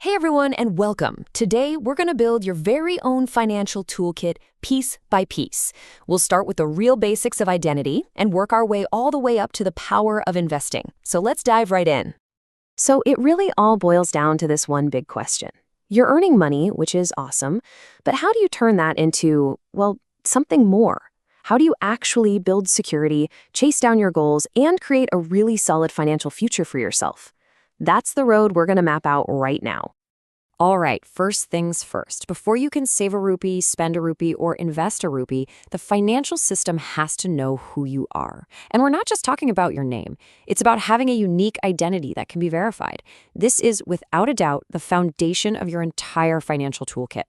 Hey everyone, and welcome. Today, we're going to build your very own financial toolkit piece by piece. We'll start with the real basics of identity and work our way all the way up to the power of investing. So let's dive right in. So it really all boils down to this one big question. You're earning money, which is awesome, but how do you turn that into, well, something more? How do you actually build security, chase down your goals, and create a really solid financial future for yourself? That's the road we're going to map out right now. All right, first things first. Before you can save a rupee, spend a rupee, or invest a rupee, the financial system has to know who you are. And we're not just talking about your name. It's about having a unique identity that can be verified. This is, without a doubt, the foundation of your entire financial toolkit.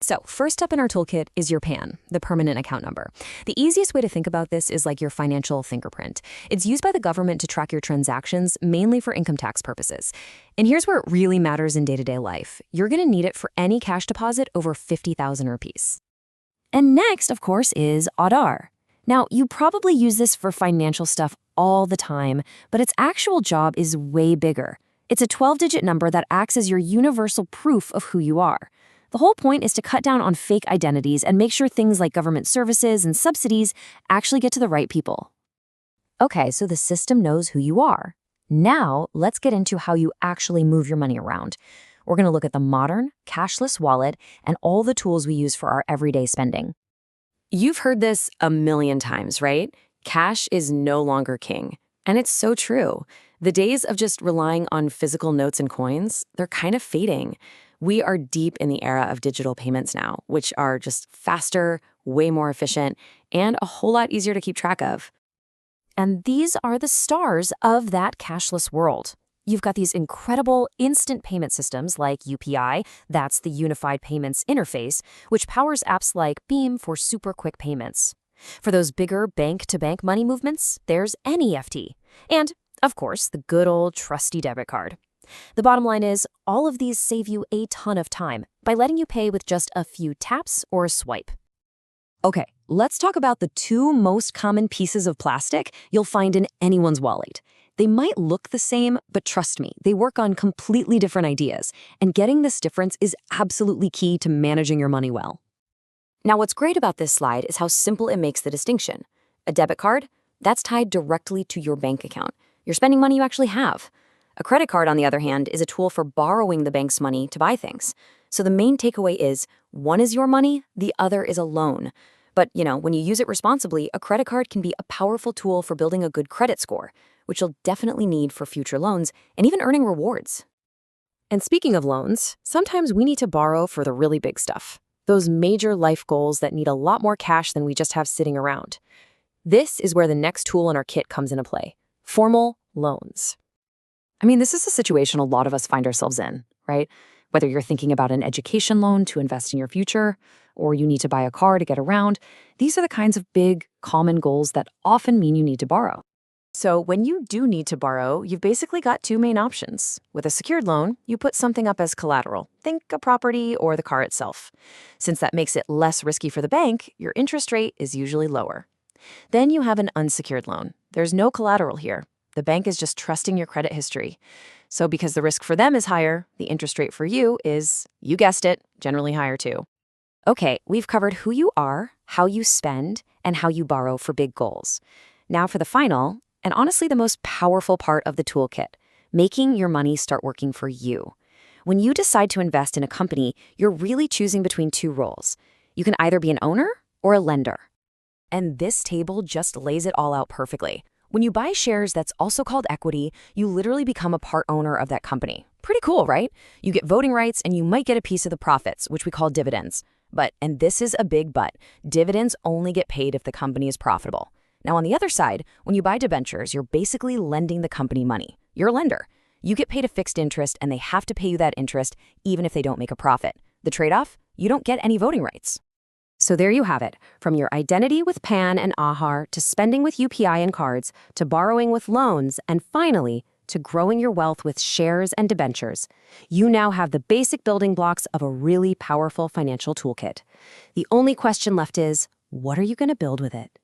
So first up in our toolkit is your PAN, the permanent account number. The easiest way to think about this is like your financial fingerprint. It's used by the government to track your transactions, mainly for income tax purposes. And here's where it really matters in day-to-day life. You're going to need it for any cash deposit over 50,000 rupees. And next, of course, is Aadhaar. Now, you probably use this for financial stuff all the time, but its actual job is way bigger. It's a 12-digit number that acts as your universal proof of who you are. The whole point is to cut down on fake identities and make sure things like government services and subsidies actually get to the right people. Okay, so the system knows who you are. Now, let's get into how you actually move your money around. We're going to look at the modern, cashless wallet and all the tools we use for our everyday spending. You've heard this a million times, right? Cash is no longer king. And it's so true. The days of just relying on physical notes and coins, they're kind of fading. We are deep in the era of digital payments now, which are just faster, way more efficient, and a whole lot easier to keep track of. And these are the stars of that cashless world. You've got these incredible instant payment systems like UPI, that's the Unified Payments Interface, which powers apps like Beam for super quick payments. For those bigger bank-to-bank money movements, there's NEFT. And, of course, the good old trusty debit card. The bottom line is, all of these save you a ton of time by letting you pay with just a few taps or a swipe. Okay, let's talk about the two most common pieces of plastic you'll find in anyone's wallet. They might look the same, but trust me, they work on completely different ideas, and getting this difference is absolutely key to managing your money well. Now, what's great about this slide is how simple it makes the distinction. A debit card, that's tied directly to your bank account. You're spending money you actually have. A credit card, on the other hand, is a tool for borrowing the bank's money to buy things. So the main takeaway is, one is your money, the other is a loan. But, when you use it responsibly, a credit card can be a powerful tool for building a good credit score, which you'll definitely need for future loans and even earning rewards. And speaking of loans, sometimes we need to borrow for the really big stuff. Those major life goals that need a lot more cash than we just have sitting around. This is where the next tool in our kit comes into play: formal loans. I mean, this is a situation a lot of us find ourselves in, right? Whether you're thinking about an education loan to invest in your future, or you need to buy a car to get around, these are the kinds of big, common goals that often mean you need to borrow. So when you do need to borrow, you've basically got two main options. With a secured loan, you put something up as collateral. Think a property or the car itself. Since that makes it less risky for the bank, your interest rate is usually lower. Then you have an unsecured loan. There's no collateral here. The bank is just trusting your credit history. So because the risk for them is higher, the interest rate for you is, you guessed it, generally higher too. Okay, we've covered who you are, how you spend, and how you borrow for big goals. Now for the final, and honestly the most powerful part of the toolkit, making your money start working for you. When you decide to invest in a company, you're really choosing between two roles. You can either be an owner or a lender. And this table just lays it all out perfectly. When you buy shares that's also called equity, you literally become a part owner of that company. Pretty cool, right? You get voting rights and you might get a piece of the profits, which we call dividends. But, and this is a big but, dividends only get paid if the company is profitable. Now on the other side, when you buy debentures, you're basically lending the company money. You're a lender. You get paid a fixed interest and they have to pay you that interest even if they don't make a profit. The trade-off? You don't get any voting rights. So there you have it, from your identity with PAN and Aadhaar, to spending with UPI and cards, to borrowing with loans, and finally, to growing your wealth with shares and debentures. You now have the basic building blocks of a really powerful financial toolkit. The only question left is, what are you going to build with it?